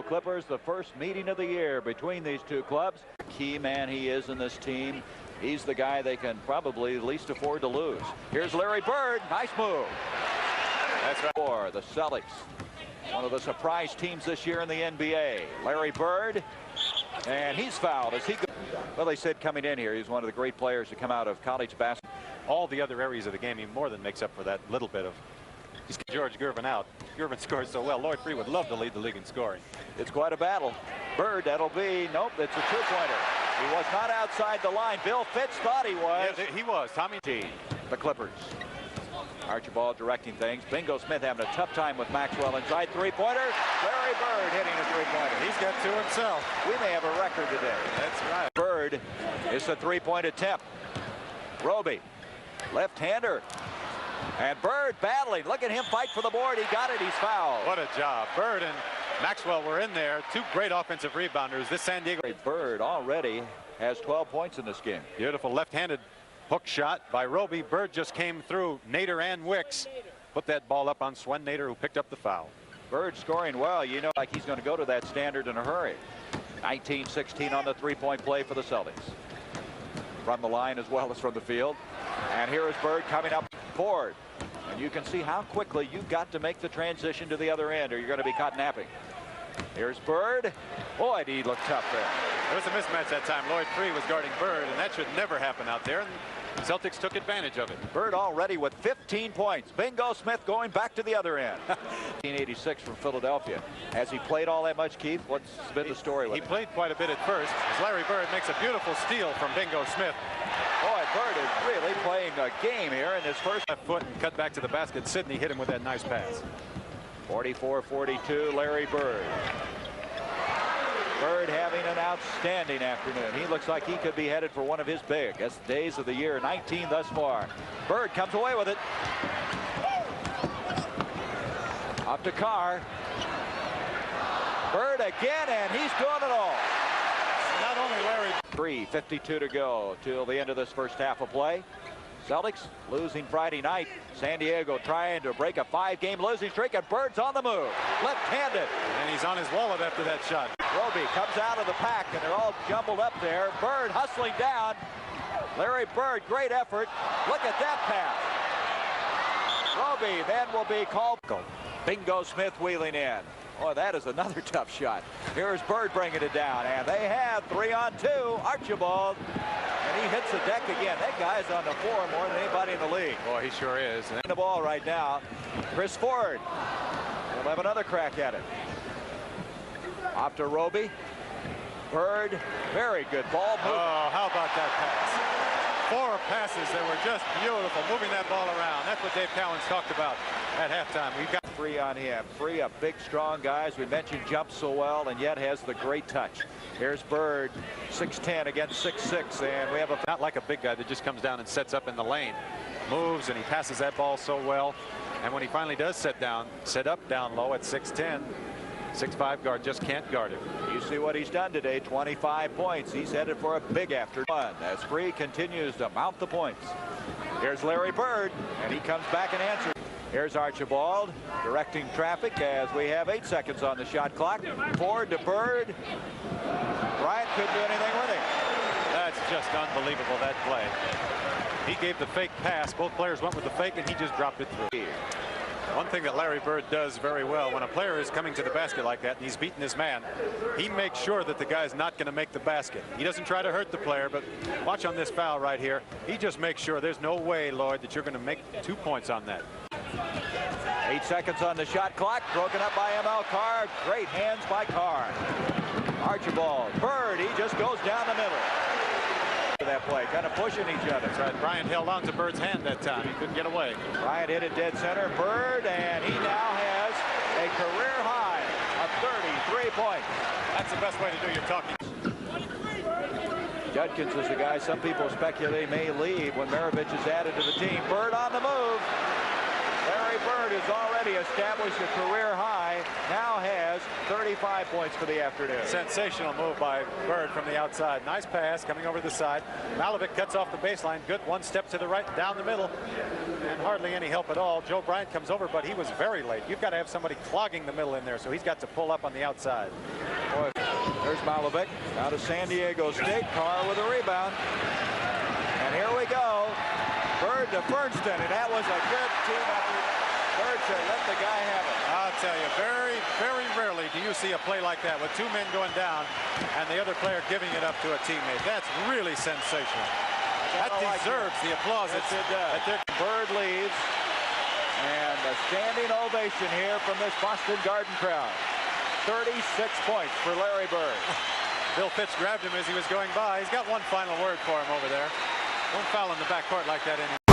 Clippers, the first meeting of the year between these two clubs. Key man he is in this team. He's the guy they can probably least afford to lose. Here's Larry Bird. Nice move. That's right. For the Celtics, one of the surprise teams this year in the NBA. Larry Bird, and he's fouled as he goes. Well, they said coming in here, he's one of the great players to come out of college basketball. All the other areas of the game, he more than makes up for that little bit of. He's got George Gervin out. Gervin scores so well. Lloyd Free would love to lead the league in scoring. It's quite a battle. Bird, that'll be, nope, it's a two-pointer. He was not outside the line. Bill Fitz thought he was. Yeah, he was. Tommy G. The Clippers. Archibald directing things. Bingo Smith having a tough time with Maxwell inside. Three-pointer. Larry Bird hitting a three-pointer. He's got two himself. We may have a record today. That's right. Bird is a three-point attempt. Roby, left-hander. And Bird battling. Look at him fight for the board. He got it. He's fouled. What a job. Bird and Maxwell were in there. Two great offensive rebounders. This San Diego. Bird already has 12 points in this game. Beautiful left-handed hook shot by Roby. Bird just came through. Nader and Wicks put that ball up on Swen Nader, who picked up the foul. Bird scoring well. You know, like he's going to go to that standard in a hurry. 19-16 on the three-point play for the Celtics. From the line as well as from the field. And here is Bird coming up forward. And you can see how quickly you've got to make the transition to the other end or you're going to be caught napping. Here's Bird. Boy, did he look tough there. There was a mismatch that time. Lloyd Free was guarding Bird, and that should never happen out there. And Celtics took advantage of it. Bird already with 15 points. Bingo Smith going back to the other end. 1986 from Philadelphia. Has he played all that much, Keith? What's been the story with him? He played quite a bit at first, as Larry Bird makes a beautiful steal from Bingo Smith. Boy, Bird is really playing a game here in his first foot and cut back to the basket. Sidney hit him with that nice pass. 44-42, Larry Bird. Bird having an outstanding afternoon. He looks like he could be headed for one of his biggest days of the year. 19 thus far. Bird comes away with it. Up to Carr. Bird again, and he's doing it all. Not only Larry. 3:52 to go till the end of this first half of play. Celtics losing Friday night. San Diego trying to break a 5-game losing streak, and Bird's on the move. Left-handed. And he's on his wallet after that shot. Roby comes out of the pack, and they're all jumbled up there. Bird hustling down. Larry Bird, great effort. Look at that pass. Roby then will be called. Bingo Smith wheeling in. Oh, that is another tough shot. Here's Bird bringing it down, and they have 3-on-2. Archibald, and he hits the deck again. That guy's on the floor more than anybody in the league. Boy, he sure is. The ball right now. Chris Ford will have another crack at it. Off to Roby. Bird, very good ball movement. Oh, how about that pass? 4 passes that were just beautiful, moving that ball around. That's what Dave Cowens talked about at halftime. We've got 3 on him. 3 of big, strong guys. We mentioned jumps so well, and yet has the great touch. Here's Bird, 6'10" against 6'6", and we have a not like a big guy that just comes down and sets up in the lane. Moves, and he passes that ball so well. And when he finally does set up down low at 6'10", 6'5" guard just can't guard him. You see what he's done today, 25 points. He's headed for a big afternoon as Free continues to mount the points. Here's Larry Bird, and he comes back and answers. Here's Archibald directing traffic as we have 8 seconds on the shot clock. Ford to Bird. Bryant couldn't do anything with him. That's just unbelievable, that play. He gave the fake pass. Both players went with the fake, and he just dropped it through. One thing that Larry Bird does very well, when a player is coming to the basket like that and he's beating his man, he makes sure that the guy's not going to make the basket. He doesn't try to hurt the player, but watch on this foul right here. He just makes sure there's no way, Lloyd, that you're going to make 2 points on that. 8 seconds on the shot clock, broken up by ML Carr. Great hands by Carr. Archibald, Bird, he just goes down the middle. That play, kind of pushing each other. That's right. Bryant held on to Bird's hand that time. He couldn't get away. Bryant hit it dead center. Bird, and he now has a career high of 33 points. That's the best way to do your talking. Judkins is the guy some people speculate may leave when Maravich is added to the team. Bird on the move. Larry Bird has already established a career high guy now has 35 points for the afternoon. Sensational move by Bird from the outside. Nice pass coming over the side. Malavik cuts off the baseline. Good one step to the right, down the middle, and hardly any help at all. Joe Bryant comes over, but he was very late. You've got to have somebody clogging the middle in there, so he's got to pull up on the outside. Boy, there's Malavik out of San Diego State. Carr with a rebound. And here we go. Bird to Fernston, and that was a good team effort. Bird said, let the guy have it. I'll tell you, very, very rarely do you see a play like that with two men going down and the other player giving it up to a teammate. That's really sensational. That deserves the applause. Yes, it does. Bird leads, and a standing ovation here from this Boston Garden crowd. 36 points for Larry Bird. Bill Fitz grabbed him as he was going by. He's got one final word for him over there. Don't foul in the backcourt like that anymore.